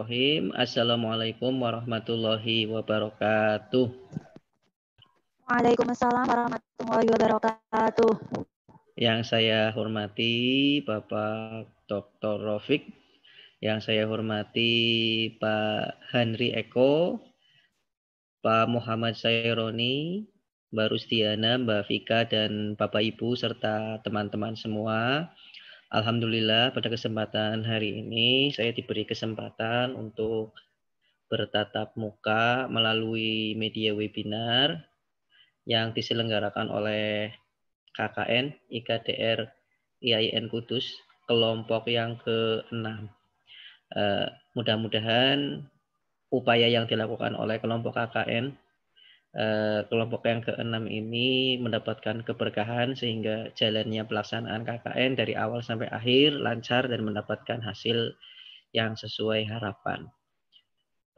Bismillahirrahmanirrahim. Assalamualaikum warahmatullahi wabarakatuh. Waalaikumsalam warahmatullahi wabarakatuh. Yang saya hormati Bapak Dr. Rafiq, yang saya hormati Pak Henry Eko, Pak Muhammad Saironi, Mbak Rusdiana, Mbak Vika, dan Bapak Ibu serta teman-teman semua. Alhamdulillah pada kesempatan hari ini saya diberi kesempatan untuk bertatap muka melalui media webinar yang diselenggarakan oleh KKN IKDR IAIN Kudus kelompok yang ke-6. Mudah-mudahan upaya yang dilakukan oleh kelompok KKN kelompok yang ke-6 ini mendapatkan keberkahan sehingga jalannya pelaksanaan KKN dari awal sampai akhir lancar dan mendapatkan hasil yang sesuai harapan.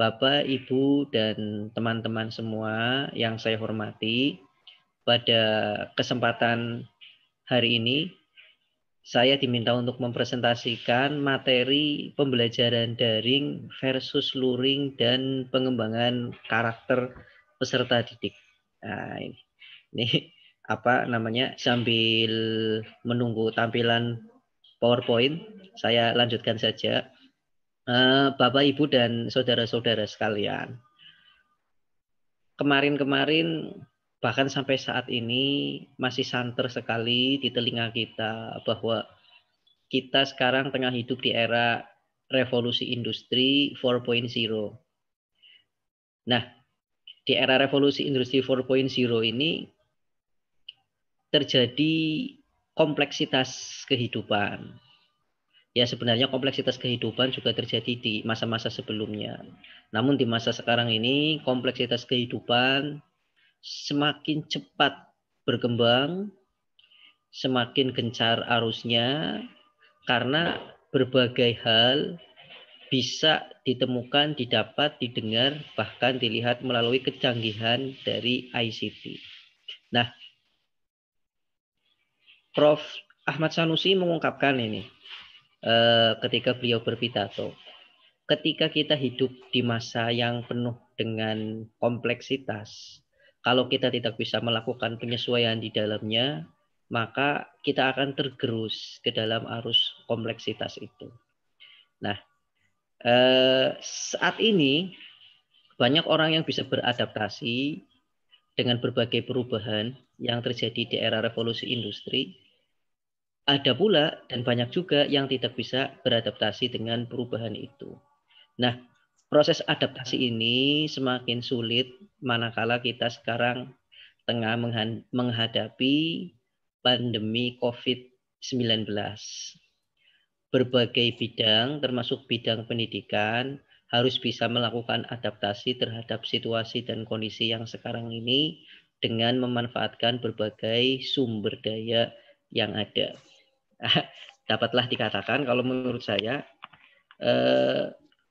Bapak, Ibu, dan teman-teman semua yang saya hormati, pada kesempatan hari ini saya diminta untuk mempresentasikan materi pembelajaran daring versus luring dan pengembangan karakter peserta didik. Nah, ini apa namanya, sambil menunggu tampilan PowerPoint, saya lanjutkan saja. Bapak, Ibu, dan saudara-saudara sekalian, kemarin-kemarin bahkan sampai saat ini masih santer sekali di telinga kita bahwa kita sekarang tengah hidup di era revolusi industri 4.0. Nah, di era revolusi industri 4.0 ini terjadi kompleksitas kehidupan. Ya, sebenarnya kompleksitas kehidupan juga terjadi di masa-masa sebelumnya. Namun di masa sekarang ini kompleksitas kehidupan semakin cepat berkembang, semakin gencar arusnya, karena berbagai hal bisa ditemukan, didapat, didengar, bahkan dilihat melalui kecanggihan dari ICT. Nah, Prof. Ahmad Sanusi mengungkapkan ini ketika beliau berpidato. Ketika kita hidup di masa yang penuh dengan kompleksitas, kalau kita tidak bisa melakukan penyesuaian di dalamnya, maka kita akan tergerus ke dalam arus kompleksitas itu. Nah, saat ini banyak orang yang bisa beradaptasi dengan berbagai perubahan yang terjadi di era revolusi industri. Ada pula dan banyak juga yang tidak bisa beradaptasi dengan perubahan itu. Nah, proses adaptasi ini semakin sulit manakala kita sekarang tengah menghadapi pandemi COVID-19. Berbagai bidang, termasuk bidang pendidikan, harus bisa melakukan adaptasi terhadap situasi dan kondisi yang sekarang ini dengan memanfaatkan berbagai sumber daya yang ada. Dapatlah dikatakan kalau menurut saya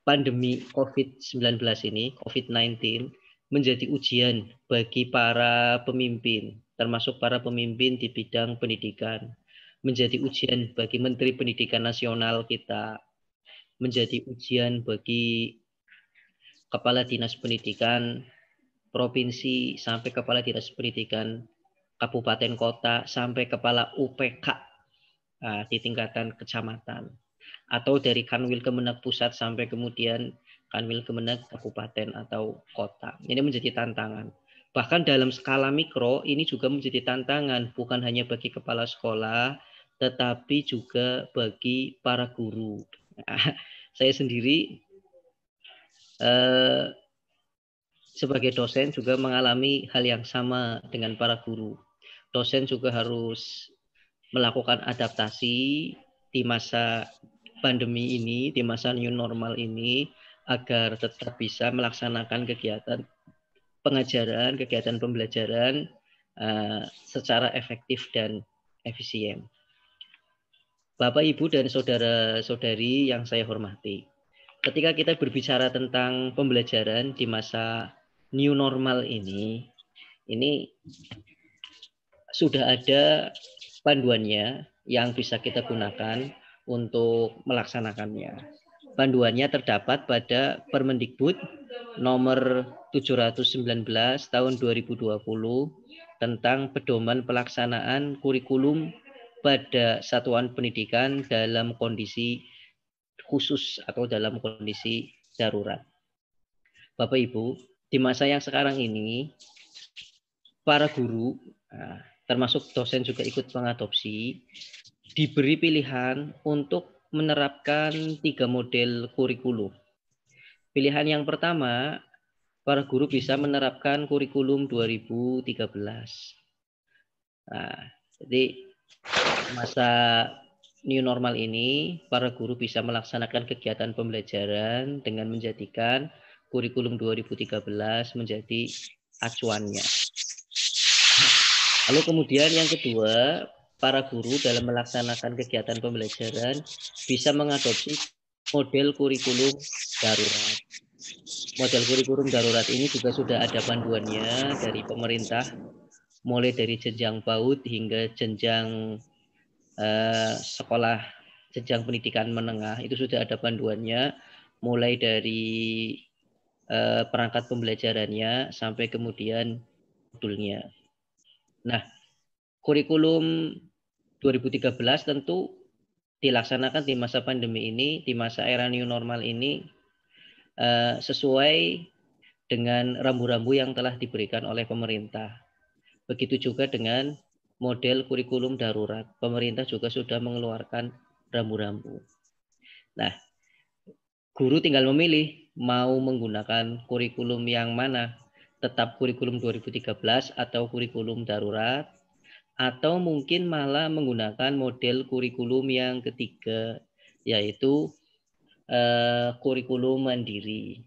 pandemi COVID-19 ini, COVID-19, menjadi ujian bagi para pemimpin, termasuk para pemimpin di bidang pendidikan. Menjadi ujian bagi Menteri Pendidikan Nasional kita, menjadi ujian bagi Kepala Dinas Pendidikan Provinsi, sampai Kepala Dinas Pendidikan Kabupaten Kota, sampai Kepala UPK di tingkatan kecamatan. Atau dari Kanwil Kemenak Pusat sampai kemudian Kanwil Kemenak Kabupaten atau Kota. Ini menjadi tantangan. Bahkan dalam skala mikro ini juga menjadi tantangan, bukan hanya bagi kepala sekolah, tetapi juga bagi para guru. Nah, saya sendiri sebagai dosen juga mengalami hal yang sama dengan para guru. Dosen juga harus melakukan adaptasi di masa pandemi ini, di masa new normal ini, agar tetap bisa melaksanakan kegiatan pengajaran, kegiatan pembelajaran secara efektif dan efisien. Bapak, Ibu, dan saudara-saudari yang saya hormati, ketika kita berbicara tentang pembelajaran di masa new normal ini sudah ada panduannya yang bisa kita gunakan untuk melaksanakannya. Panduannya terdapat pada Permendikbud nomor 719 tahun 2020 tentang pedoman pelaksanaan kurikulum pada satuan pendidikan dalam kondisi khusus atau dalam kondisi darurat. Bapak Ibu, di masa yang sekarang ini, para guru, termasuk dosen juga ikut mengadopsi, diberi pilihan untuk menerapkan 3 model kurikulum. Pilihan yang pertama, para guru bisa menerapkan kurikulum 2013. Nah, jadi masa new normal ini, para guru bisa melaksanakan kegiatan pembelajaran dengan menjadikan kurikulum 2013 menjadi acuannya. Lalu kemudian yang kedua, para guru dalam melaksanakan kegiatan pembelajaran bisa mengadopsi model kurikulum darurat. Model kurikulum darurat ini juga sudah ada panduannya dari pemerintah, mulai dari jenjang PAUD hingga jenjang sekolah, jenjang pendidikan menengah, itu sudah ada panduannya, mulai dari perangkat pembelajarannya sampai kemudian modulnya. Nah, kurikulum 2013 tentu dilaksanakan di masa pandemi ini, di masa era new normal ini, sesuai dengan rambu-rambu yang telah diberikan oleh pemerintah. Begitu juga dengan model kurikulum darurat. Pemerintah juga sudah mengeluarkan rambu-rambu. Nah, guru tinggal memilih mau menggunakan kurikulum yang mana, tetap kurikulum 2013 atau kurikulum darurat, atau mungkin malah menggunakan model kurikulum yang ketiga, yaitu kurikulum mandiri.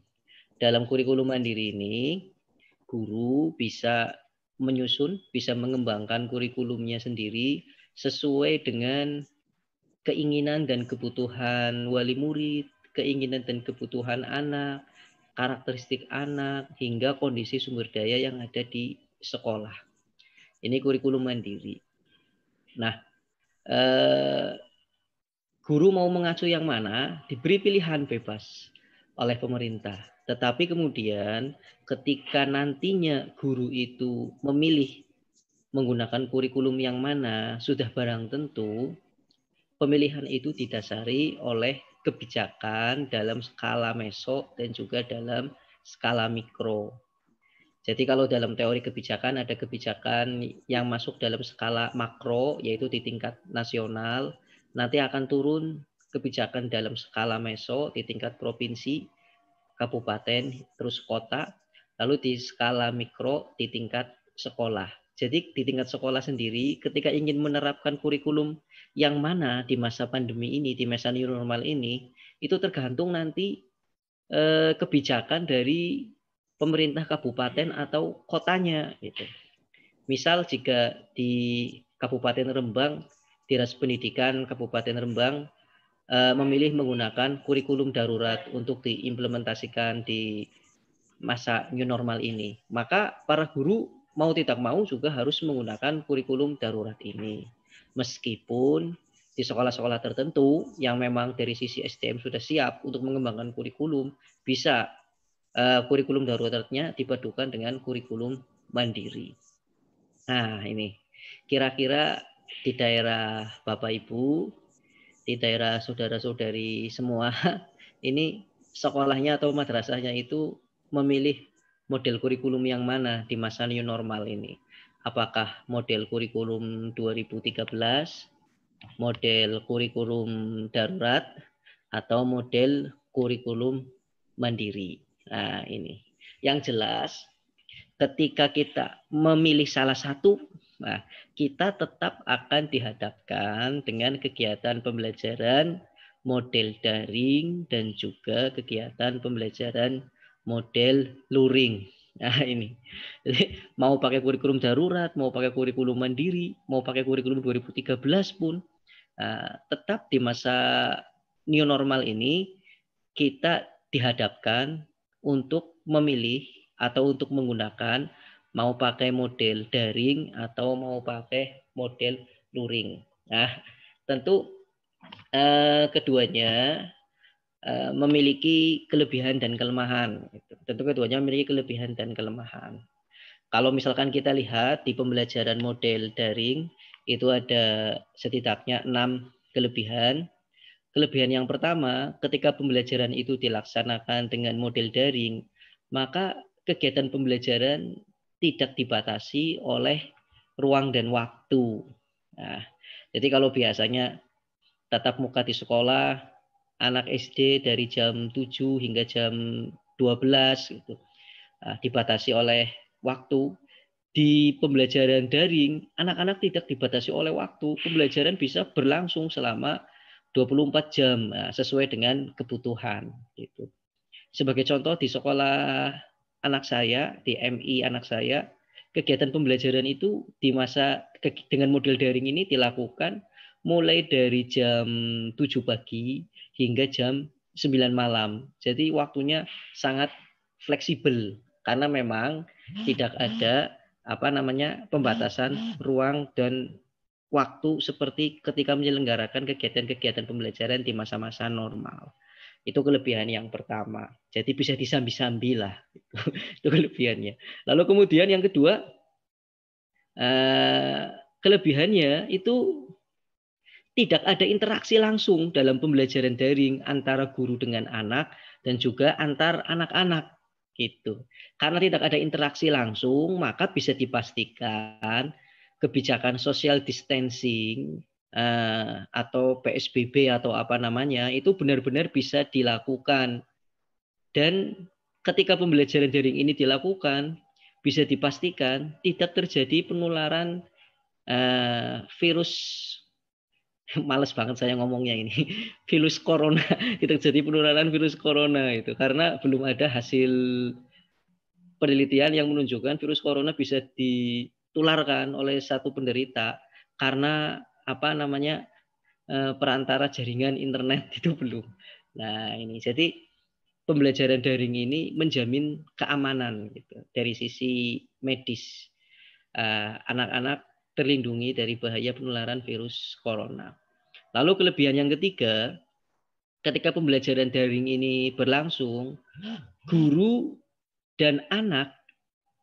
Dalam kurikulum mandiri ini, guru bisa menyusun, bisa mengembangkan kurikulumnya sendiri sesuai dengan keinginan dan kebutuhan wali murid, keinginan dan kebutuhan anak, karakteristik anak, hingga kondisi sumber daya yang ada di sekolah. Ini kurikulum mandiri. Nah, guru mau mengacu yang mana, diberi pilihan bebas oleh pemerintah. Tetapi kemudian ketika nantinya guru itu memilih menggunakan kurikulum yang mana, sudah barang tentu pemilihan itu didasari oleh kebijakan dalam skala meso dan juga dalam skala mikro. Jadi kalau dalam teori kebijakan ada kebijakan yang masuk dalam skala makro, yaitu di tingkat nasional, nanti akan turun kebijakan dalam skala meso di tingkat provinsi, kabupaten, terus kota, lalu di skala mikro di tingkat sekolah. Jadi di tingkat sekolah sendiri ketika ingin menerapkan kurikulum yang mana di masa pandemi ini, di masa new normal ini, itu tergantung nanti kebijakan dari pemerintah kabupaten atau kotanya gitu. Misal jika di Kabupaten Rembang, Dinas Pendidikan Kabupaten Rembang memilih menggunakan kurikulum darurat untuk diimplementasikan di masa new normal ini, maka para guru mau tidak mau juga harus menggunakan kurikulum darurat ini. Meskipun di sekolah-sekolah tertentu yang memang dari sisi SDM sudah siap untuk mengembangkan kurikulum, bisa kurikulum daruratnya dipadukan dengan kurikulum mandiri. Nah, ini kira-kira di daerah Bapak Ibu, di daerah saudara-saudari semua, ini sekolahnya atau madrasahnya itu memilih model kurikulum yang mana di masa new normal ini. Apakah model kurikulum 2013, model kurikulum darurat, atau model kurikulum mandiri. Nah, ini. Yang jelas, ketika kita memilih salah satu, nah, kita tetap akan dihadapkan dengan kegiatan pembelajaran model daring dan juga kegiatan pembelajaran model luring. Nah, ini. Jadi, mau pakai kurikulum darurat, mau pakai kurikulum mandiri, mau pakai kurikulum 2013 pun, tetap di masa new normal ini kita dihadapkan untuk memilih atau untuk menggunakan mau pakai model daring atau mau pakai model luring. Nah, tentu keduanya memiliki kelebihan dan kelemahan. Tentu keduanya memiliki kelebihan dan kelemahan. Kalau misalkan kita lihat di pembelajaran model daring, itu ada setidaknya 6 kelebihan. Kelebihan yang pertama, ketika pembelajaran itu dilaksanakan dengan model daring, maka kegiatan pembelajaran tidak dibatasi oleh ruang dan waktu. Nah, jadi kalau biasanya tatap muka di sekolah, anak SD dari jam 7 hingga jam 12 gitu, dibatasi oleh waktu. Di pembelajaran daring, anak-anak tidak dibatasi oleh waktu. Pembelajaran bisa berlangsung selama 24 jam sesuai dengan kebutuhan gitu. Sebagai contoh di sekolah anak saya, di MI anak saya, kegiatan pembelajaran itu di masa dengan model daring ini dilakukan mulai dari jam 7 pagi hingga jam 9 malam. Jadi waktunya sangat fleksibel karena memang tidak ada pembatasan ruang dan waktu seperti ketika menyelenggarakan kegiatan-kegiatan pembelajaran di masa-masa normal. Itu kelebihan yang pertama. Jadi bisa disambi-sambi lah. Itu kelebihannya. Lalu kemudian yang kedua, kelebihannya itu tidak ada interaksi langsung dalam pembelajaran daring antara guru dengan anak dan juga antar anak-anak gitu. Karena tidak ada interaksi langsung, maka bisa dipastikan kebijakan social distancing atau PSBB atau apa namanya itu benar-benar bisa dilakukan. Dan ketika pembelajaran daring ini dilakukan, bisa dipastikan tidak terjadi penularan virus. Males banget saya ngomongnya ini. Virus corona, tidak terjadi penularan virus corona itu karena belum ada hasil penelitian yang menunjukkan virus corona bisa ditularkan oleh satu penderita karena perantara jaringan internet itu belum. Nah, ini jadi pembelajaran daring ini menjamin keamanan gitu dari sisi medis. Anak-anak terlindungi dari bahaya penularan virus corona. Lalu kelebihan yang ketiga, ketika pembelajaran daring ini berlangsung, guru dan anak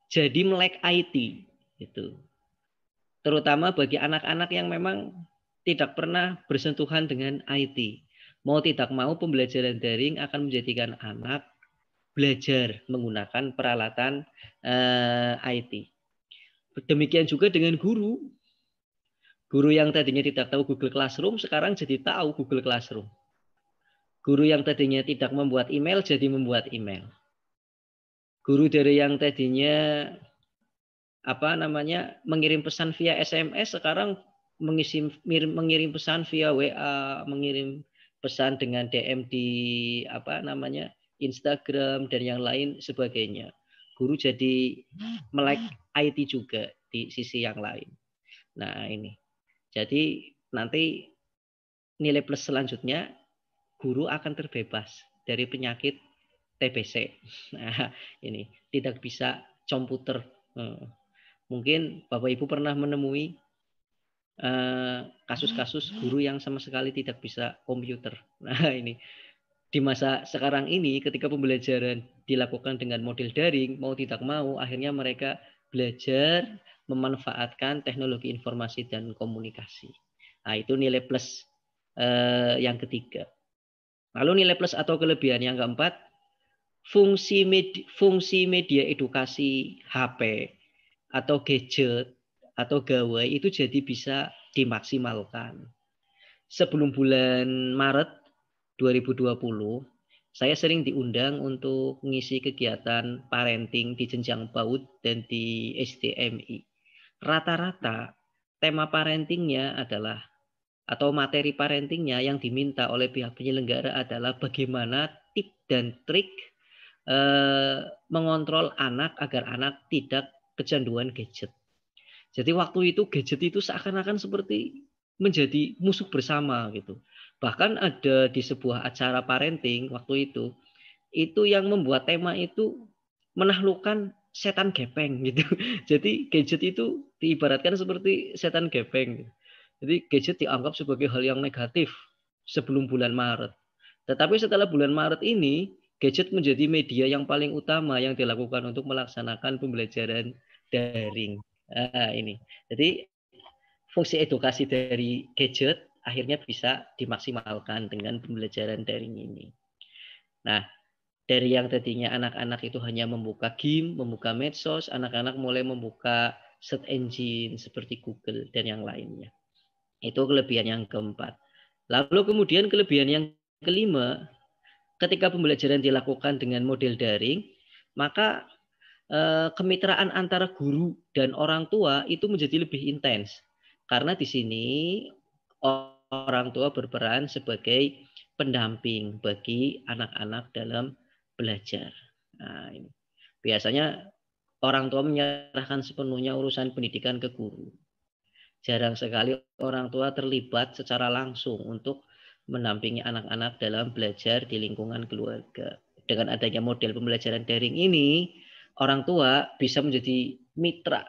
jadi melek IT gitu. Terutama bagi anak-anak yang memang tidak pernah bersentuhan dengan IT. Mau tidak mau pembelajaran daring akan menjadikan anak belajar menggunakan peralatan IT. Demikian juga dengan guru. Guru yang tadinya tidak tahu Google Classroom sekarang jadi tahu Google Classroom. Guru yang tadinya tidak membuat email jadi membuat email. Guru dari yang tadinya mengirim pesan via SMS sekarang mengirim pesan via WA, mengirim pesan dengan DM di Instagram dan yang lain sebagainya. Guru jadi melek IT juga di sisi yang lain. Nah, ini. Jadi nanti nilai plus selanjutnya guru akan terbebas dari penyakit TBC. Nah, ini tidak bisa komputer. Mungkin Bapak Ibu pernah menemui kasus-kasus guru yang sama sekali tidak bisa komputer. Nah, ini di masa sekarang ini ketika pembelajaran dilakukan dengan model daring, mau tidak mau akhirnya mereka belajar memanfaatkan teknologi informasi dan komunikasi. Nah, itu nilai plus yang ketiga. Lalu nilai plus atau kelebihan yang keempat, fungsi media edukasi HP atau gadget atau gawai itu jadi bisa dimaksimalkan. Sebelum bulan Maret 2020, saya sering diundang untuk mengisi kegiatan parenting di jenjang PAUD dan di SDMI. Rata-rata tema parentingnya adalah atau materi parentingnya yang diminta oleh pihak penyelenggara adalah bagaimana tip dan trik mengontrol anak agar anak tidak kecanduan gadget. Jadi waktu itu gadget itu seakan-akan seperti menjadi musuh bersama gitu. Bahkan ada di sebuah acara parenting waktu itu yang membuat tema itu menaklukkan setan gepeng gitu. Jadi gadget itu diibaratkan seperti setan gepeng. Jadi gadget dianggap sebagai hal yang negatif sebelum bulan Maret. Tetapi setelah bulan Maret ini, gadget menjadi media yang paling utama yang dilakukan untuk melaksanakan pembelajaran daring. Nah, ini. Jadi fungsi edukasi dari gadget akhirnya bisa dimaksimalkan dengan pembelajaran daring ini. Nah, dari yang tadinya anak-anak itu hanya membuka game, membuka medsos, anak-anak mulai membuka search engine seperti Google dan yang lainnya. Itu kelebihan yang keempat. Lalu kemudian kelebihan yang kelima, ketika pembelajaran dilakukan dengan model daring, maka kemitraan antara guru dan orang tua itu menjadi lebih intens. Karena di sini orang tua berperan sebagai pendamping bagi anak-anak dalam belajar. Nah, ini. Biasanya orang tua menyerahkan sepenuhnya urusan pendidikan ke guru. Jarang sekali orang tua terlibat secara langsung untuk mendampingi anak-anak dalam belajar di lingkungan keluarga. Dengan adanya model pembelajaran daring ini, orang tua bisa menjadi mitra,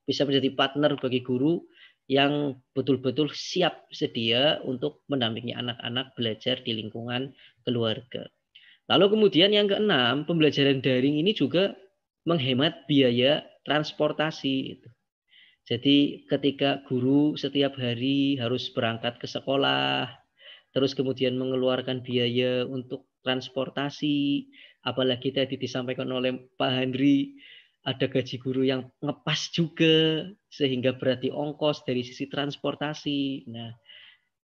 bisa menjadi partner bagi guru yang betul-betul siap sedia untuk mendampingi anak-anak belajar di lingkungan keluarga. Lalu kemudian yang keenam, pembelajaran daring ini juga menghemat biaya transportasi. Jadi ketika guru setiap hari harus berangkat ke sekolah, terus kemudian mengeluarkan biaya untuk transportasi, apalagi tadi disampaikan oleh Pak Handri, ada gaji guru yang ngepas juga, sehingga berarti ongkos dari sisi transportasi. Nah,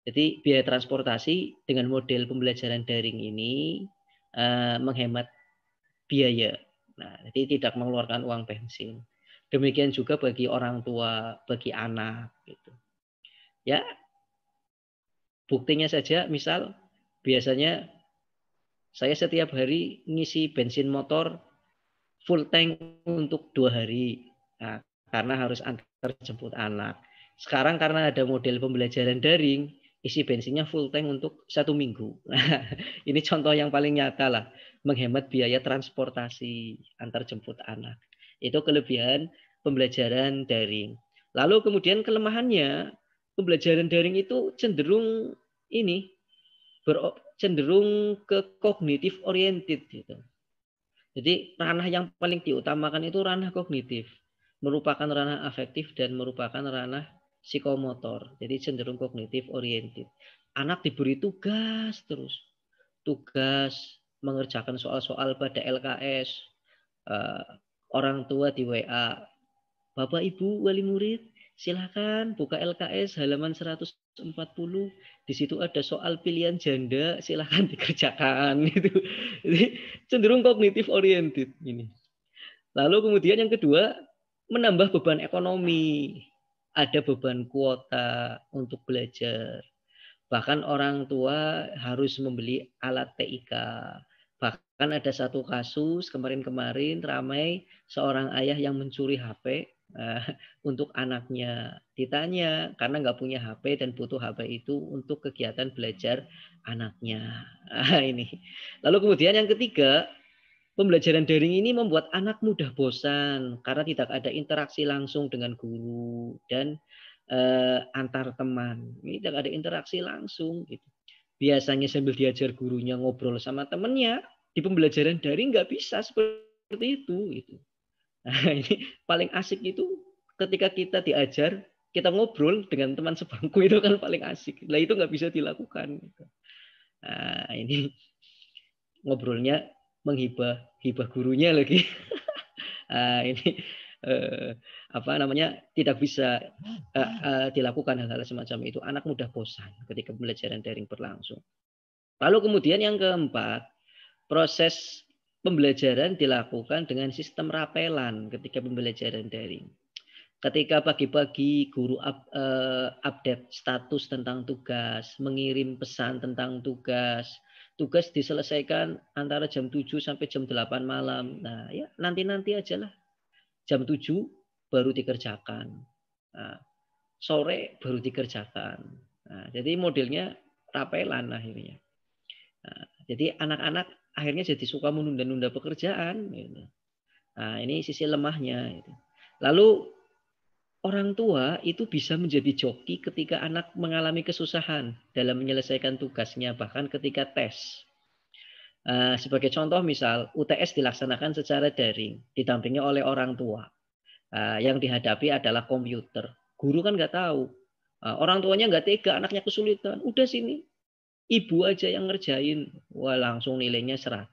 jadi biaya transportasi dengan model pembelajaran daring ini menghemat biaya. Nah, jadi tidak mengeluarkan uang bensin. Demikian juga bagi orang tua, bagi anak. Gitu. Ya, buktinya saja, misal biasanya saya setiap hari ngisi bensin motor full tank untuk 2 hari. Nah, karena harus antar jemput anak. Sekarang karena ada model pembelajaran daring, isi bensinnya full tank untuk 1 minggu. Nah, ini contoh yang paling nyata lah, menghemat biaya transportasi antar jemput anak. Itu kelebihan pembelajaran daring. Lalu kemudian kelemahannya, pembelajaran daring itu cenderung ini cenderung ke kognitif oriented gitu. Jadi ranah yang paling diutamakan itu ranah kognitif, merupakan ranah afektif dan merupakan ranah psikomotor. Jadi cenderung kognitif oriented. Anak diberi tugas terus, tugas mengerjakan soal-soal pada LKS, orang tua di WA, Bapak Ibu wali murid, silakan buka LKS halaman 140. Di situ ada soal pilihan janda, silakan dikerjakan gitu. Jadi cenderung kognitif oriented ini. Lalu kemudian yang kedua, menambah beban ekonomi. Ada beban kuota untuk belajar. Bahkan orang tua harus membeli alat TIK. Bahkan ada satu kasus kemarin-kemarin ramai seorang ayah yang mencuri HP untuk anaknya. Ditanya karena nggak punya HP dan butuh HP itu untuk kegiatan belajar anaknya. Ini. Lalu kemudian yang ketiga, pembelajaran daring ini membuat anak mudah bosan karena tidak ada interaksi langsung dengan guru dan antar teman. Ini tidak ada interaksi langsung. Gitu. Biasanya sambil diajar gurunya ngobrol sama temennya, di pembelajaran daring nggak bisa seperti itu. Gitu. Nah, ini paling asik itu ketika kita diajar, kita ngobrol dengan teman sebangku itu kan paling asik. Nah itu nggak bisa dilakukan. Nah ini ngobrolnya menghibah gurunya lagi. Nah, ini apa namanya tidak bisa dilakukan hal-hal semacam itu. Anak mudah bosan ketika pembelajaran daring berlangsung. Lalu kemudian yang keempat, proses pembelajaran dilakukan dengan sistem rapelan ketika pembelajaran daring. Ketika pagi-pagi guru update status tentang tugas, mengirim pesan tentang tugas, tugas diselesaikan antara jam 7 sampai jam 8 malam. Nah, ya nanti-nanti aja lah. Jam 7 baru dikerjakan. Nah, sore baru dikerjakan. Nah, jadi modelnya rapelan akhirnya. Nah, jadi anak-anak akhirnya jadi suka menunda-nunda pekerjaan. Gitu. Nah, ini sisi lemahnya. Gitu. Lalu orang tua itu bisa menjadi joki ketika anak mengalami kesusahan dalam menyelesaikan tugasnya, bahkan ketika tes. Sebagai contoh misal UTS dilaksanakan secara daring, didampingi oleh orang tua. Yang dihadapi adalah komputer. Guru kan nggak tahu. Orang tuanya nggak tega, anaknya kesulitan. Udah sini, ibu aja yang ngerjain. Wah, langsung nilainya 100.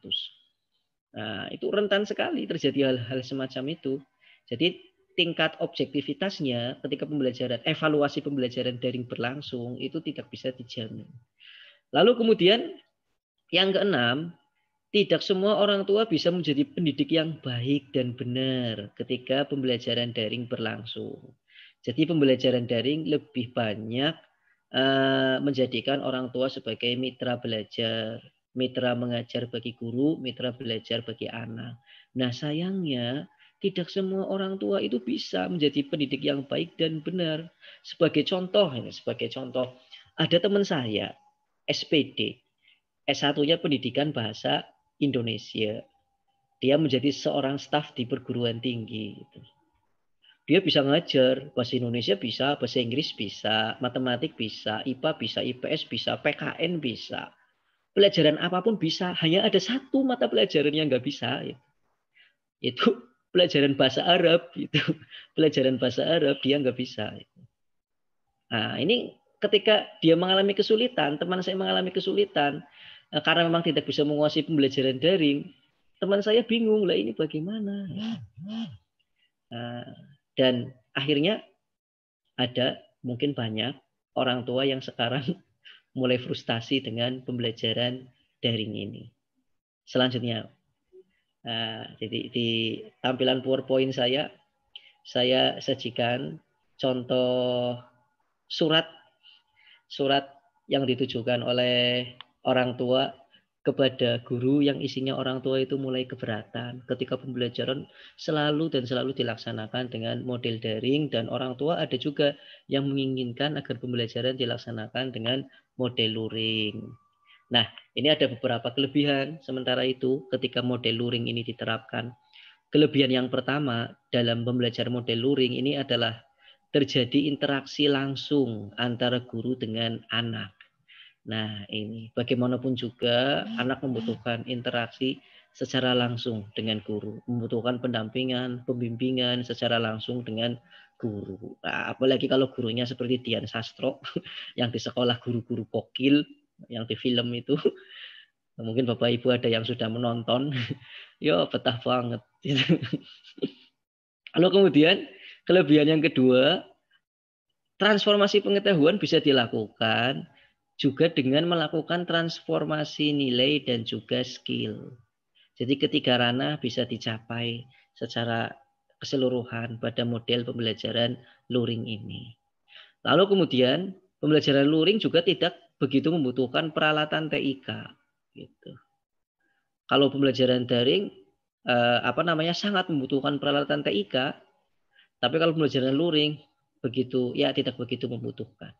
Nah, itu rentan sekali terjadi hal-hal semacam itu. Jadi tingkat objektivitasnya ketika pembelajaran, evaluasi pembelajaran daring berlangsung itu tidak bisa dijamin. Lalu kemudian yang keenam, tidak semua orang tua bisa menjadi pendidik yang baik dan benar ketika pembelajaran daring berlangsung. Jadi pembelajaran daring lebih banyak menjadikan orang tua sebagai mitra belajar, mitra mengajar bagi guru, mitra belajar bagi anak. Nah, sayangnya tidak semua orang tua itu bisa menjadi pendidik yang baik dan benar. Sebagai contoh, ada teman saya SPD, S1-nya Pendidikan Bahasa Indonesia. Dia menjadi seorang staf di perguruan tinggi. Dia bisa ngajar bahasa Indonesia bisa, bahasa Inggris bisa, matematik bisa, IPA bisa, IPS bisa, PKN bisa. Pelajaran apapun bisa. Hanya ada satu mata pelajaran yang nggak bisa. Itu pelajaran bahasa Arab. Pelajaran bahasa Arab dia nggak bisa. Nah, ini ketika dia mengalami kesulitan, teman saya mengalami kesulitan, karena memang tidak bisa menguasai pembelajaran daring, teman saya bingung, lah ini bagaimana? Dan akhirnya ada mungkin banyak orang tua yang sekarang mulai frustasi dengan pembelajaran daring ini. Selanjutnya, jadi di tampilan PowerPoint saya sajikan contoh surat yang ditujukan oleh orang tua kepada guru yang isinya orang tua itu mulai keberatan ketika pembelajaran selalu dilaksanakan dengan model daring, dan orang tua ada juga yang menginginkan agar pembelajaran dilaksanakan dengan model luring. Nah, ini ada beberapa kelebihan sementara itu ketika model luring ini diterapkan. Kelebihan yang pertama dalam pembelajaran model luring ini adalah terjadi interaksi langsung antara guru dengan anak. Nah, ini bagaimanapun juga anak membutuhkan interaksi secara langsung dengan guru, membutuhkan pendampingan, pembimbingan secara langsung dengan guru. Nah, apalagi kalau gurunya seperti Dian Sastro yang di sekolah guru-guru kokil yang di film itu. Mungkin Bapak Ibu ada yang sudah menonton. Yo, betah banget. Lalu kemudian kelebihan yang kedua, transformasi pengetahuan bisa dilakukan juga dengan melakukan transformasi nilai dan juga skill. Jadi ketiga ranah bisa dicapai secara keseluruhan pada model pembelajaran luring ini. Lalu kemudian pembelajaran luring juga tidak begitu membutuhkan peralatan TIK. Gitu. Kalau pembelajaran daring sangat membutuhkan peralatan TIK, tapi kalau pembelajaran luring tidak begitu membutuhkan.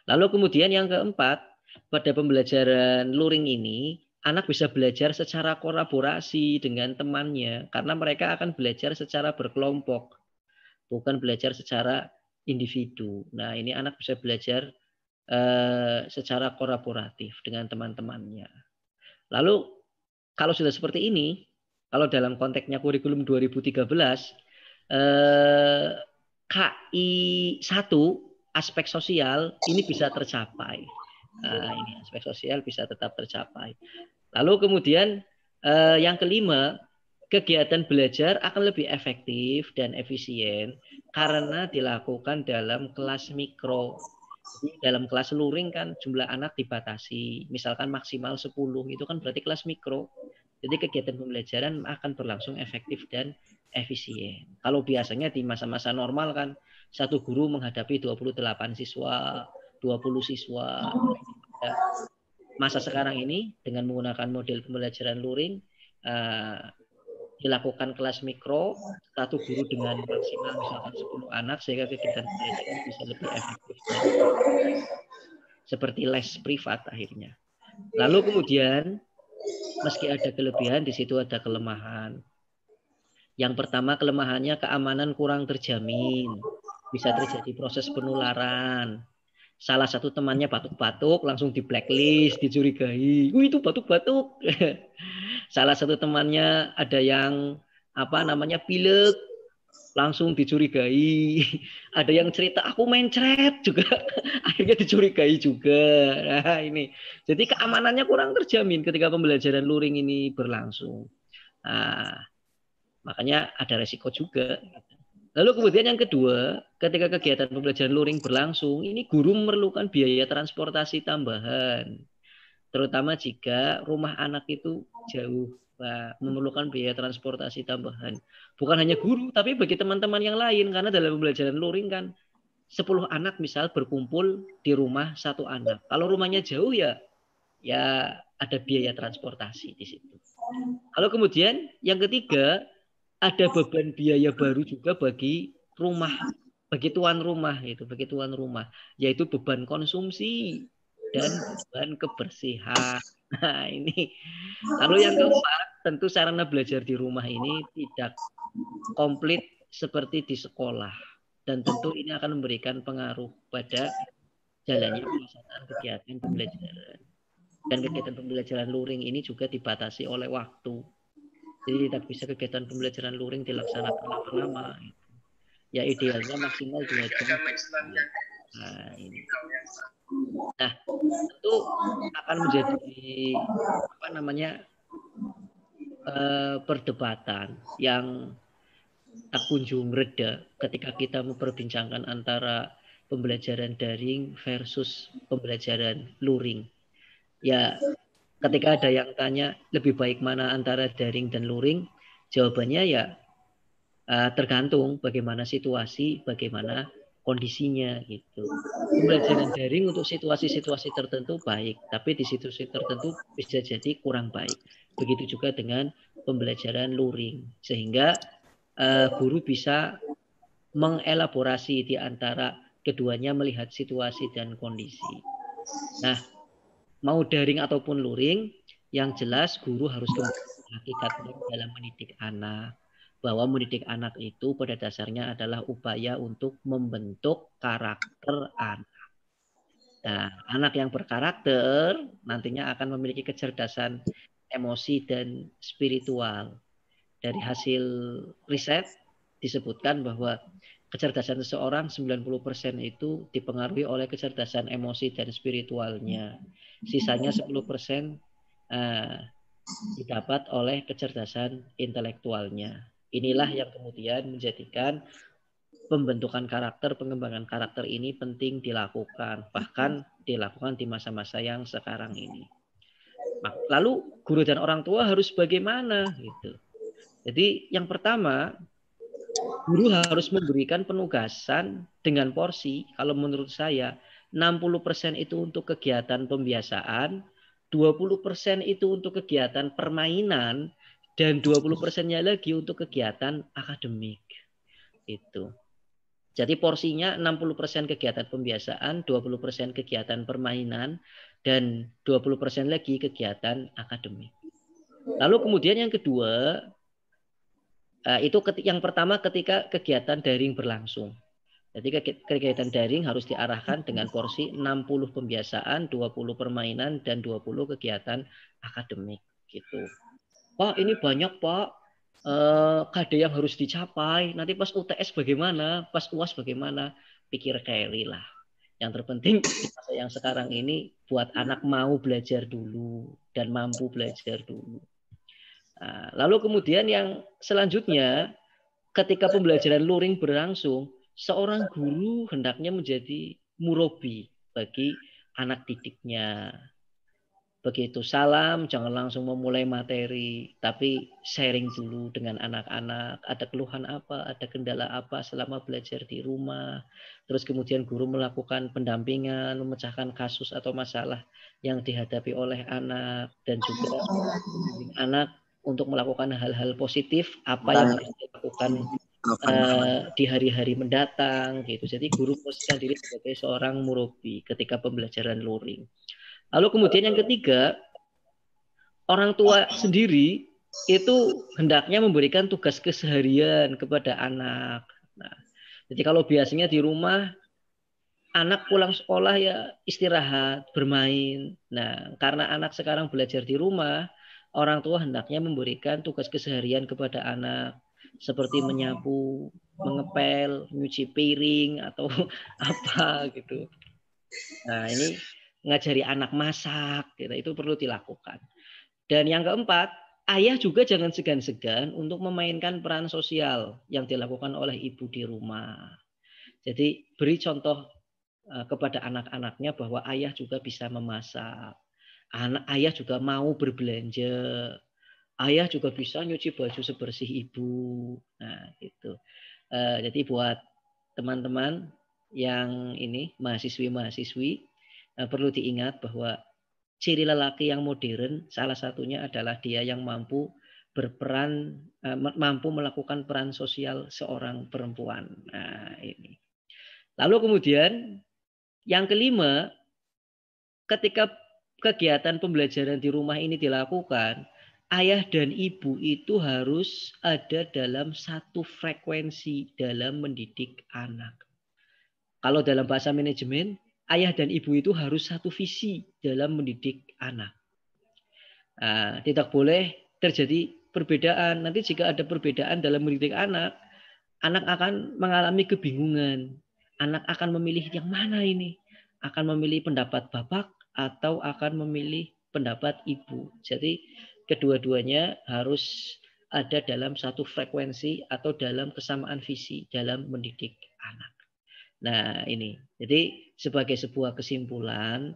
Lalu kemudian yang keempat, pada pembelajaran luring ini, anak bisa belajar secara kolaborasi dengan temannya, karena mereka akan belajar secara berkelompok, bukan belajar secara individu. Nah, ini anak bisa belajar secara kolaboratif dengan teman-temannya. Lalu, kalau sudah seperti ini, kalau dalam konteksnya kurikulum 2013, KI 1 aspek sosial ini bisa tercapai. Ini aspek sosial bisa tetap tercapai. Lalu kemudian yang kelima, kegiatan belajar akan lebih efektif dan efisien karena dilakukan dalam kelas mikro. Jadi dalam kelas luring kan jumlah anak dibatasi, misalkan maksimal 10, itu kan berarti kelas mikro. Jadi kegiatan pembelajaran akan berlangsung efektif dan efisien. Kalau biasanya di masa-masa normal kan satu guru menghadapi 28 siswa, 20 siswa. Masa sekarang ini dengan menggunakan model pembelajaran luring, dilakukan kelas mikro, satu guru dengan maksimal misalkan 10 anak, sehingga kegiatan pembelajaran bisa lebih efektif dan seperti les privat akhirnya. Lalu kemudian, meski ada kelebihan, di situ ada kelemahan. Yang pertama, kelemahannya keamanan kurang terjamin. Bisa terjadi proses penularan. Salah satu temannya batuk-batuk, langsung di blacklist, dicurigai. Itu batuk-batuk. Salah satu temannya ada yang pilek, langsung dicurigai. Ada yang cerita aku mencret juga, akhirnya dicurigai juga. Nah, ini. Jadi keamanannya kurang terjamin ketika pembelajaran luring ini berlangsung. Nah, makanya ada resiko juga. Lalu kemudian yang kedua, ketika kegiatan pembelajaran luring berlangsung, ini guru memerlukan biaya transportasi tambahan. Terutama jika rumah anak itu jauh, memerlukan biaya transportasi tambahan. Bukan hanya guru, tapi bagi teman-teman yang lain. Karena dalam pembelajaran luring kan 10 anak misal berkumpul di rumah satu anak. Kalau rumahnya jauh ya ada biaya transportasi di situ. Lalu kemudian yang ketiga, ada beban biaya baru juga bagi tuan rumah, yaitu beban konsumsi dan beban kebersihan. Nah, ini. Lalu yang keempat, tentu sarana belajar di rumah ini tidak komplit seperti di sekolah, dan tentu ini akan memberikan pengaruh pada jalannya pelaksanaan kegiatan pembelajaran. Dan kegiatan pembelajaran luring ini juga dibatasi oleh waktu. Jadi tidak bisa kegiatan pembelajaran luring dilaksanakan lama-lama. Ya idealnya maksimal 2 jam. Nah, ini. Nah, tentu akan menjadi perdebatan yang tak kunjung reda ketika kita memperbincangkan antara pembelajaran daring versus pembelajaran luring. Ya, ketika ada yang tanya lebih baik mana antara daring dan luring, jawabannya ya tergantung bagaimana situasi, bagaimana kondisinya gitu. Pembelajaran daring untuk situasi-situasi tertentu baik, tapi di situasi tertentu bisa jadi kurang baik. Begitu juga dengan pembelajaran luring, sehingga guru bisa mengelaborasi di antara keduanya melihat situasi dan kondisi. Nah, mau daring ataupun luring, yang jelas guru harus kembali hakikatnya dalam mendidik anak. Bahwa mendidik anak itu pada dasarnya adalah upaya untuk membentuk karakter anak. Nah, anak yang berkarakter nantinya akan memiliki kecerdasan emosi dan spiritual. Dari hasil riset disebutkan bahwa kecerdasan seseorang 90% itu dipengaruhi oleh kecerdasan emosi dan spiritualnya. Sisanya 10% didapat oleh kecerdasan intelektualnya. Inilah yang kemudian menjadikan pembentukan karakter, pengembangan karakter ini penting dilakukan, bahkan dilakukan di masa-masa yang sekarang ini. Lalu guru dan orang tua harus bagaimana gitu. Jadi yang pertama, guru harus memberikan penugasan dengan porsi, kalau menurut saya 60% itu untuk kegiatan pembiasaan, 20% itu untuk kegiatan permainan, dan 20%-nya lagi untuk kegiatan akademik. Itu. Jadi porsinya 60% kegiatan pembiasaan, 20% kegiatan permainan, dan 20% lagi kegiatan akademik. Lalu kemudian yang kedua, itu yang pertama ketika kegiatan daring berlangsung. Jadi kegiatan daring harus diarahkan dengan porsi 60 pembiasaan, 20 permainan, dan 20 kegiatan akademik. Gitu. Pak, ini banyak Pak. KD yang harus dicapai. Nanti pas UTS bagaimana? Pas UAS bagaimana? Pikir carry lah. Yang terpenting di masa yang sekarang ini buat anak mau belajar dulu dan mampu belajar dulu. Nah, lalu kemudian yang selanjutnya, ketika pembelajaran luring berlangsung, seorang guru hendaknya menjadi murabi bagi anak didiknya. Begitu salam, jangan langsung memulai materi, tapi sharing dulu dengan anak-anak. Ada keluhan apa, ada kendala apa selama belajar di rumah. Terus kemudian guru melakukan pendampingan, memecahkan kasus atau masalah yang dihadapi oleh anak. Dan juga anak untuk melakukan hal-hal positif, apa yang harus dilakukan di hari-hari mendatang. Gitu. Jadi guru posisikan diri sebagai seorang murabi ketika pembelajaran luring. Lalu kemudian yang ketiga, orang tua sendiri itu hendaknya memberikan tugas keseharian kepada anak. Nah, jadi kalau biasanya di rumah anak pulang sekolah ya istirahat, bermain. Nah, karena anak sekarang belajar di rumah, orang tua hendaknya memberikan tugas keseharian kepada anak seperti menyapu, mengepel, nyuci piring atau apa gitu. Nah, ini ngajari anak masak, gitu. Itu perlu dilakukan. Dan yang keempat, ayah juga jangan segan-segan untuk memainkan peran sosial yang dilakukan oleh ibu di rumah. Jadi beri contoh kepada anak-anaknya bahwa ayah juga bisa memasak. Ayah juga mau berbelanja. Ayah juga bisa nyuci baju sebersih ibu. Nah, gitu. Jadi buat teman-teman yang ini mahasiswi-mahasiswi perlu diingat bahwa ciri lelaki yang modern salah satunya adalah dia yang mampu berperan, mampu melakukan peran sosial seorang perempuan. Nah, ini. Lalu kemudian yang kelima, ketika kegiatan pembelajaran di rumah ini dilakukan, ayah dan ibu itu harus ada dalam satu frekuensi dalam mendidik anak. Kalau dalam bahasa manajemen, ayah dan ibu itu harus satu visi dalam mendidik anak. Nah, tidak boleh terjadi perbedaan. Nanti jika ada perbedaan dalam mendidik anak, anak akan mengalami kebingungan. Anak akan memilih yang mana ini? Akan memilih pendapat bapak atau akan memilih pendapat ibu. Jadi kedua-duanya harus ada dalam satu frekuensi atau dalam kesamaan visi dalam mendidik anak. Nah, ini. Jadi sebagai sebuah kesimpulan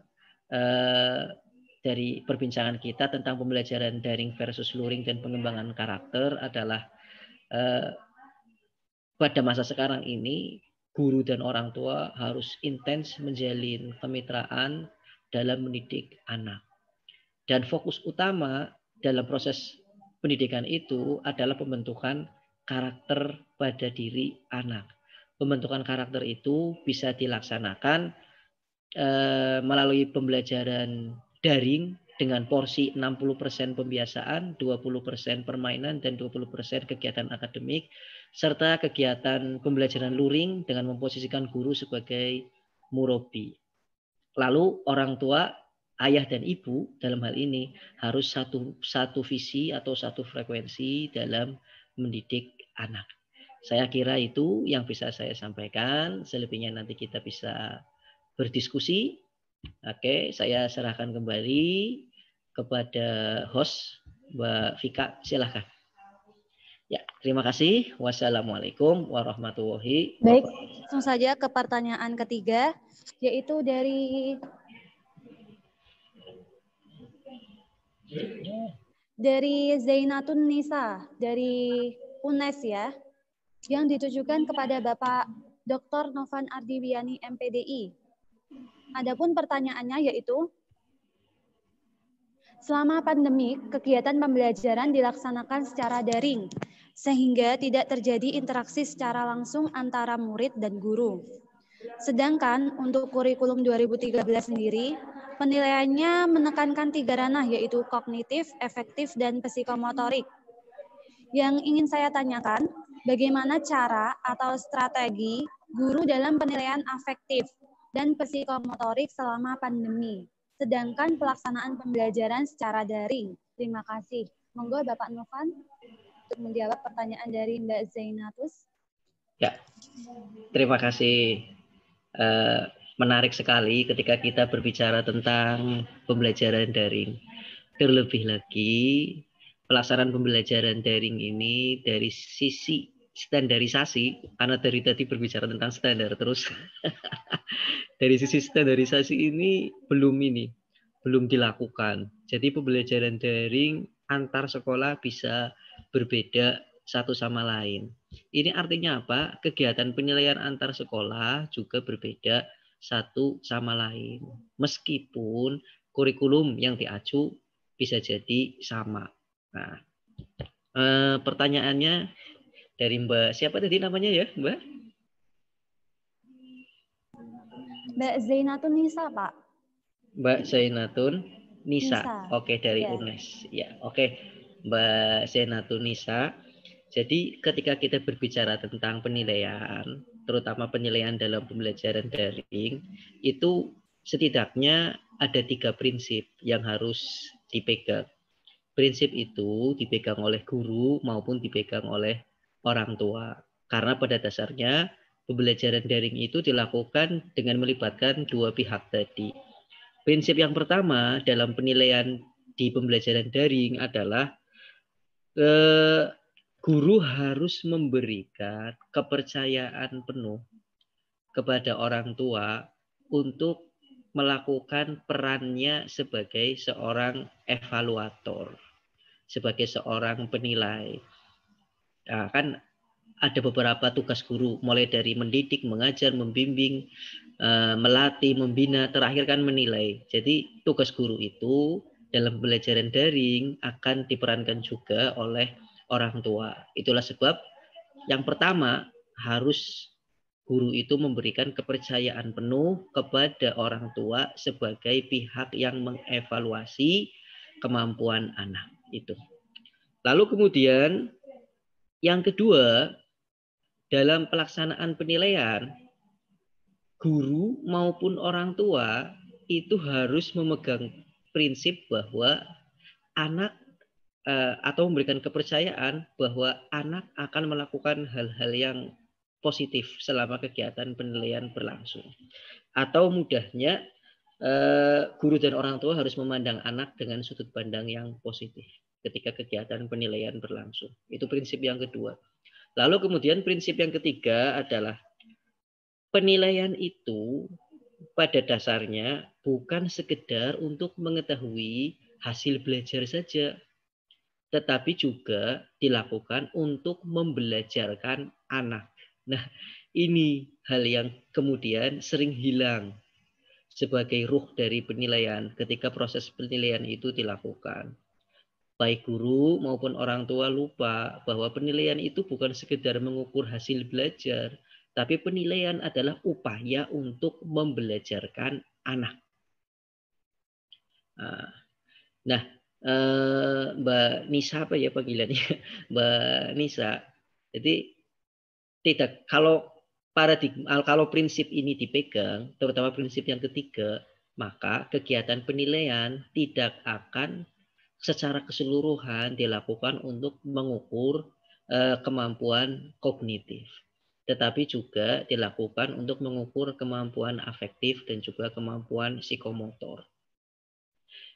dari perbincangan kita tentang pembelajaran daring versus luring dan pengembangan karakter adalah pada masa sekarang ini guru dan orang tua harus intens menjalin kemitraan dalam mendidik anak. Dan fokus utama dalam proses pendidikan itu adalah pembentukan karakter pada diri anak. Pembentukan karakter itu bisa dilaksanakan melalui pembelajaran daring dengan porsi 60% pembiasaan, 20% permainan, dan 20% kegiatan akademik, serta kegiatan pembelajaran luring dengan memposisikan guru sebagai murabi. Lalu orang tua, ayah dan ibu dalam hal ini harus satu visi atau satu frekuensi dalam mendidik anak. Saya kira itu yang bisa saya sampaikan. Selebihnya nanti kita bisa berdiskusi. Oke, saya serahkan kembali kepada host Mbak Vika, silahkan. Ya, terima kasih. Wassalamualaikum warahmatullahi wabarakatuh. Baik, langsung saja ke pertanyaan ketiga, yaitu dari Zainatun Nisa, dari UNES ya, yang ditujukan kepada Bapak Dr. Novan Ardiwiani MPDI. Adapun pertanyaannya yaitu, selama pandemi, kegiatan pembelajaran dilaksanakan secara daring, sehingga tidak terjadi interaksi secara langsung antara murid dan guru. Sedangkan untuk kurikulum 2013 sendiri, penilaiannya menekankan 3 ranah, yaitu kognitif, efektif, dan psikomotorik. Yang ingin saya tanyakan, bagaimana cara atau strategi guru dalam penilaian afektif dan psikomotorik selama pandemi, sedangkan pelaksanaan pembelajaran secara daring? Terima kasih. Monggo Bapak Novan untuk menjawab pertanyaan dari Mbak Zainatus. Ya, terima kasih. Menarik sekali ketika kita berbicara tentang pembelajaran daring. Terlebih lagi, pelaksanaan pembelajaran daring ini dari sisi standarisasi, karena dari tadi berbicara tentang standar terus, dari sisi standarisasi ini belum dilakukan. Jadi pembelajaran daring antar sekolah bisa berbeda satu sama lain. Ini artinya apa? Kegiatan penilaian antar sekolah juga berbeda satu sama lain. Meskipun kurikulum yang diacu bisa jadi sama. Nah, pertanyaannya dari Mbak siapa tadi namanya ya, Mbak? Mbak Zainatun Nisa, Pak. Mbak Zainatun Nisa. Oke, dari ya. UNES. Ya, oke. Mbak Zainatun Nisa. Jadi ketika kita berbicara tentang penilaian, terutama penilaian dalam pembelajaran daring, itu setidaknya ada 3 prinsip yang harus dipegang. Prinsip itu dipegang oleh guru maupun dipegang oleh orang tua. Karena pada dasarnya pembelajaran daring itu dilakukan dengan melibatkan 2 pihak tadi. Prinsip yang pertama dalam penilaian di pembelajaran daring adalah guru harus memberikan kepercayaan penuh kepada orang tua untuk melakukan perannya sebagai seorang evaluator, sebagai seorang penilai. Nah, kan ada beberapa tugas guru, mulai dari mendidik, mengajar, membimbing, melatih, membina, terakhir kan menilai. Jadi tugas guru itu dalam pembelajaran daring akan diperankan juga oleh orang tua. Itulah sebab yang pertama harus guru itu memberikan kepercayaan penuh kepada orang tua sebagai pihak yang mengevaluasi kemampuan anak itu. Lalu kemudian yang kedua, dalam pelaksanaan penilaian, guru maupun orang tua itu harus memegang prinsip bahwa anak atau memberikan kepercayaan bahwa anak akan melakukan hal-hal yang positif selama kegiatan penilaian berlangsung. Atau mudahnya guru dan orang tua harus memandang anak dengan sudut pandang yang positif ketika kegiatan penilaian berlangsung. Itu prinsip yang kedua. Lalu kemudian prinsip yang ketiga adalah penilaian itu pada dasarnya bukan sekedar untuk mengetahui hasil belajar saja, tetapi juga dilakukan untuk membelajarkan anak. Nah, ini hal yang kemudian sering hilang sebagai ruh dari penilaian ketika proses penilaian itu dilakukan. Baik guru maupun orang tua lupa bahwa penilaian itu bukan sekedar mengukur hasil belajar, tapi penilaian adalah upaya untuk membelajarkan anak. Nah, Mbak Nisa apa ya panggilannya? Mbak Nisa. Jadi kalau prinsip ini dipegang, terutama prinsip yang ketiga, maka kegiatan penilaian tidak akan secara keseluruhan dilakukan untuk mengukur kemampuan kognitif, tetapi juga dilakukan untuk mengukur kemampuan afektif dan juga kemampuan psikomotor.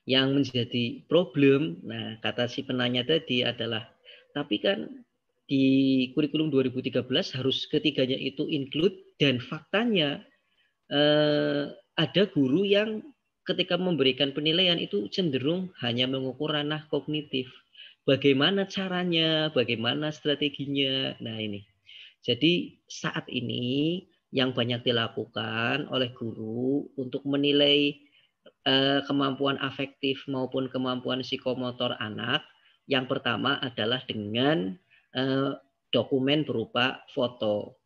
Yang menjadi problem, nah kata si penanya tadi adalah, tapi kan di kurikulum 2013 harus ketiganya itu include, dan faktanya ada guru yang ketika memberikan penilaian itu cenderung hanya mengukur ranah kognitif. Bagaimana caranya, bagaimana strateginya. Nah ini. Jadi saat ini yang banyak dilakukan oleh guru untuk menilai kemampuan afektif maupun kemampuan psikomotor anak, yang pertama adalah dengan dokumen berupa foto.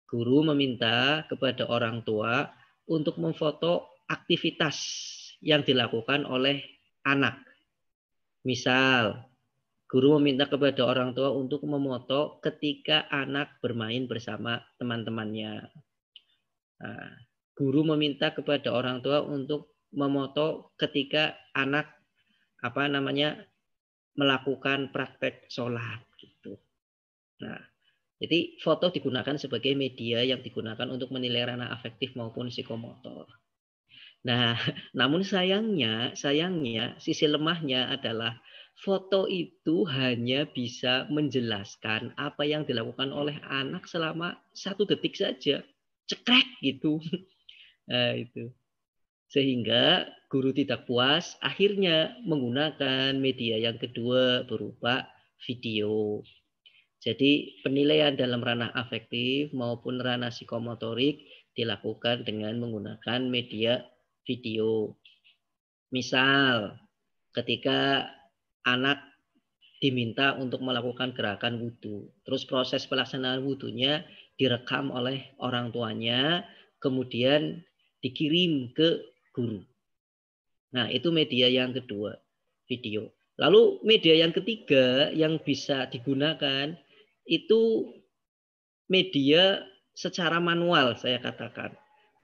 Guru meminta kepada orang tua untuk memfoto aktivitas yang dilakukan oleh anak. Misal, guru meminta kepada orang tua untuk memoto ketika anak bermain bersama teman-temannya. Nah, guru meminta kepada orang tua untuk memoto ketika anak melakukan praktek sholat gitu. Nah, jadi foto digunakan sebagai media yang digunakan untuk menilai ranah afektif maupun psikomotor. Nah, namun sayangnya sisi lemahnya adalah foto itu hanya bisa menjelaskan apa yang dilakukan oleh anak selama 1 detik saja. Cekrek gitu. Nah, itu. Sehingga guru tidak puas, akhirnya menggunakan media yang kedua berupa video. Jadi penilaian dalam ranah afektif maupun ranah psikomotorik dilakukan dengan menggunakan media video. Misal, ketika anak diminta untuk melakukan gerakan wudhu, terus proses pelaksanaan wudhunya direkam oleh orang tuanya, kemudian dikirim ke guru. Nah, itu media yang kedua, video. Lalu media yang ketiga yang bisa digunakan itu media secara manual, saya katakan.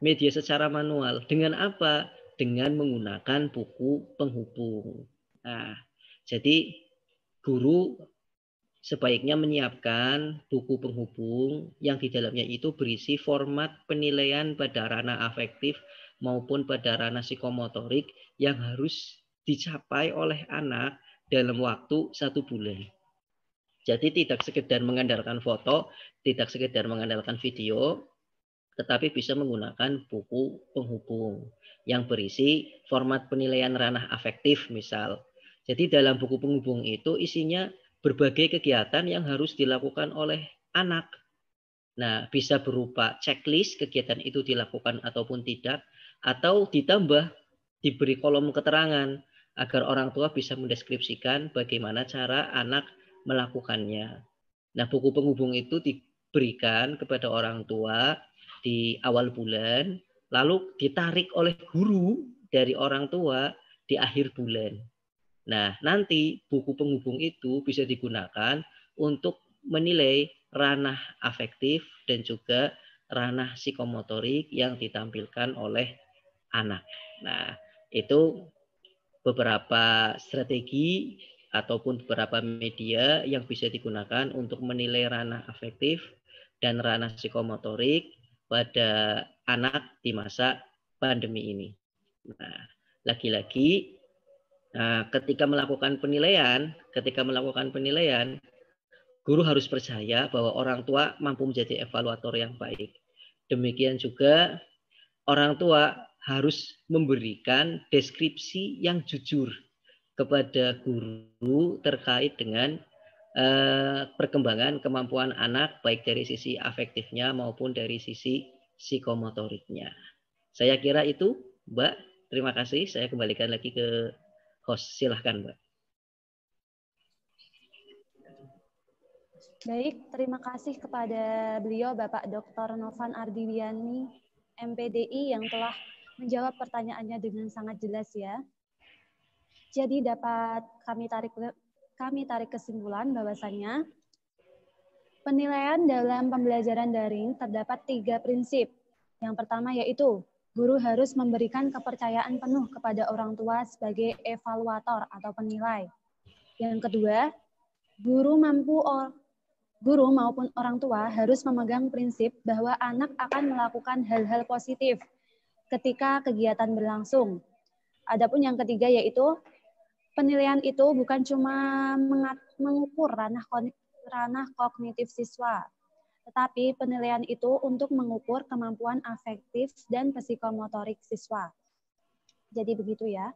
Media secara manual. Dengan apa? Dengan menggunakan buku penghubung. Nah, jadi guru sebaiknya menyiapkan buku penghubung yang di dalamnya itu berisi format penilaian pada ranah afektif maupun pada ranah psikomotorik yang harus dicapai oleh anak dalam waktu 1 bulan. Jadi tidak sekedar mengandalkan foto, tidak sekedar mengandalkan video, tetapi bisa menggunakan buku penghubung yang berisi format penilaian ranah afektif misal. Jadi dalam buku penghubung itu isinya berbagai kegiatan yang harus dilakukan oleh anak. Nah, bisa berupa checklist kegiatan itu dilakukan ataupun tidak, atau ditambah diberi kolom keterangan agar orang tua bisa mendeskripsikan bagaimana cara anak melakukannya. Nah, buku penghubung itu diberikan kepada orang tua di awal bulan, lalu ditarik oleh guru dari orang tua di akhir bulan. Nah, nanti buku penghubung itu bisa digunakan untuk menilai ranah afektif dan juga ranah psikomotorik yang ditampilkan oleh anak. Nah, itu beberapa strategi ataupun beberapa media yang bisa digunakan untuk menilai ranah afektif dan ranah psikomotorik pada anak di masa pandemi ini. Nah, lagi-lagi ketika melakukan penilaian, guru harus percaya bahwa orang tua mampu menjadi evaluator yang baik. Demikian juga orang tua harus memberikan deskripsi yang jujur kepada guru terkait dengan perkembangan kemampuan anak baik dari sisi afektifnya maupun dari sisi psikomotoriknya. Saya kira itu, Mbak. Terima kasih. Saya kembalikan lagi ke host. Silahkan, Mbak. Baik, terima kasih kepada beliau Bapak Dr. Novan Ardiwiani, MPDI yang telah menjawab pertanyaannya dengan sangat jelas ya. Jadi dapat kami tarik kesimpulan bahwasannya penilaian dalam pembelajaran daring terdapat 3 prinsip. Yang pertama yaitu guru harus memberikan kepercayaan penuh kepada orang tua sebagai evaluator atau penilai. Yang kedua, guru maupun orang tua harus memegang prinsip bahwa anak akan melakukan hal-hal positif ketika kegiatan berlangsung. Adapun yang ketiga yaitu penilaian itu bukan cuma mengukur ranah kognitif siswa, tetapi penilaian itu untuk mengukur kemampuan afektif dan psikomotorik siswa. Jadi begitu ya.